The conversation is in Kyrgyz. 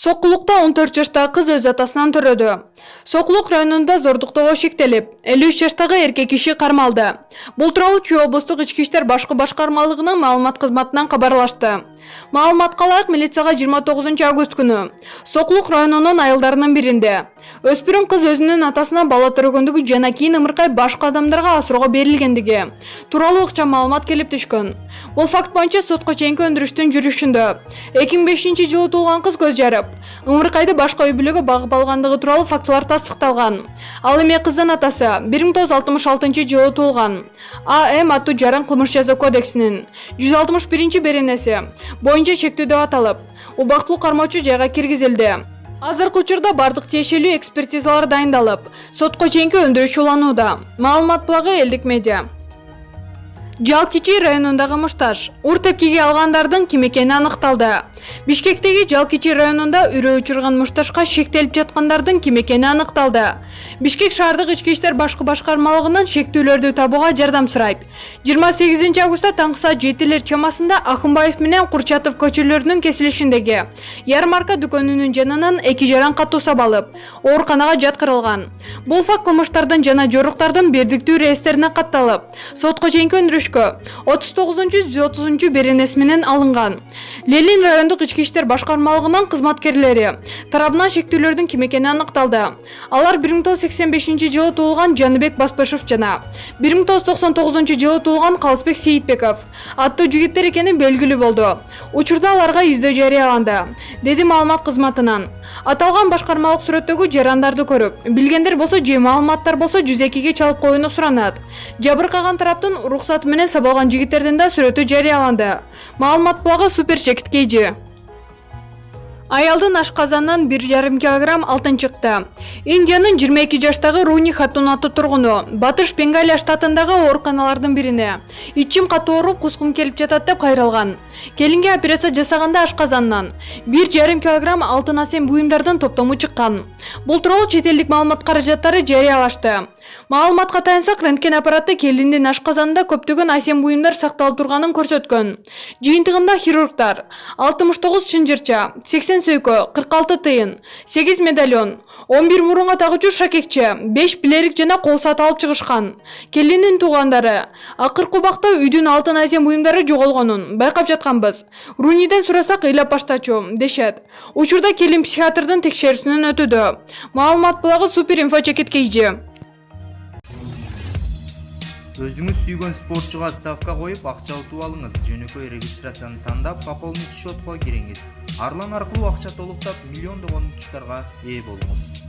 Сокулукта 14 жаштагы кыз өз атасынан төрөдү. Сокулук районунда зордуктоого шектелип, 53 жаштагы эркек киши кармалды. Бул тууралуу Чүй облустук ички иштер башкы башкармалыгынын маалымат кызматынан кабарлашты. Маалыматка ылайык, милицияга 29 август күнү Сокулук районунун айылдарынын биринде өспүрүм кыз өзүнүн атасына бала төрөгөндүгү жана кийин ымыркай башка адамдарга асырууга берилгендиги тууралуу ыкчам маалымат келип түшкөн. Бул факт боюнча сотко чейинки өндүрүштүн жүрүшүндө 2005-жылы туулган кыз көз жарып, ымыркайды башка үй бүлөгө багып алгандыгы тууралуу фактылар тастыкталган. Ал эми кыздын атасы 1966-жылы туулган А.М. аттуу жаран кылмыш жаза кодексинин 161-беренеси боюнча чектүү деп аталып, убактылуу кармоочу жайга киргизилди. Азыркы учурда бардык тиешелүү экспертизалар дайындалып, сотко чейинки өндүрүш уланууда. Маалымат булагы Элдик медиа. Жалкичи районундагы мушташ ур тепкиге алгандардын ким экени аныкталды. Бишкектеги Жалкичи районунда үрөө учурган мушташка шектелип жаткандардын ким экени аныкталды. Бишкек шаардык ички иштер башкы башкармалыгынан шектүүлөрдү табууга жардам сурайт. 28 августта таңкы саат 7 чамасында Акынбаев менен Курчатов көчөлөрүнүн кесилишиндеги ярмарка дүкөнүнүн жанынан 2 жаран катуу сабалып, ооруканага жаткырылган. Бул факт кылмыштардын жана жоруктардын бирдиктүү реестрине катталып, сотко чейинки өндүрүшкө 39-130 беренеси менен алынган. Лелин райондук ички иштер башкармалыгынын кызматкерлери тарабынан шектүүлөрдүн ким экени аныкталды. Алар 1985-жылы туулган Жаныбек Баспышев жана 1999-жылы туулган Калысбек Сейитбеков аттуу жигиттер экени белгилүү болду. Учурда аларга издөө жарыяланды, деди маалымат кызматынан. Аталган башкармалык сүрөттөгү жарандарды көрүп, билгендер болсо же маалыматтар болсо 102-ге чалып коюуну суранат. Жабыркаган тараптын уруксаты менен сабалган жигиттердин да сүрөтү жарыяланды. Маалымат булагы Супер Чекит KG. Аялдын ашказанынан 1,5 килограмм алтын чыкты. Индиянын 22 жаштагы Руни Хатун аттуу тургуну Батыш Бенгалия штатындагы ооруканалардын бирине ичим катуу ооруп кускум келип жатат деп кайрылган. Келинге операция жасаганда ашказанынан 1,5 килограмм алтын асем буюмдардын топтому чыккан. Бул тууралуу чет элдик маалымат каражаттары жарыялашты. Маалыматка таянсак, рентген аппараты келиндин ашказанында көптөгөн асем буюмдар сакталып турганын көрсөткөн. Жыйынтыгында хирургдар 69 чынжырча, 80 сөйкө, 46 тыйын, 8 медальон, 11 мурунга тагуучу шакекче, 5 билерик жана кол саат алып чыгышкан. Келиндин туугандары акыркы убакта үйдүн алтын асем буюмдары жоголгонун байкап жатканбыз. Руниден сурасак ыйлап баштачу дешет. Учурда келин психиатрдын текшерүүсүнөн өтүүдө. Маалымат булагы Супер Инфо Чекит KG. Өзүңүз сүйгөн спортчуга ставка коюп, акча утуп алыңыз. Жөнөкөй регистрацияны тандап, пополнить счетко кириңиз. Арлан аркылуу акча толуктап, миллиондогон учуттарга ээ болуңуз.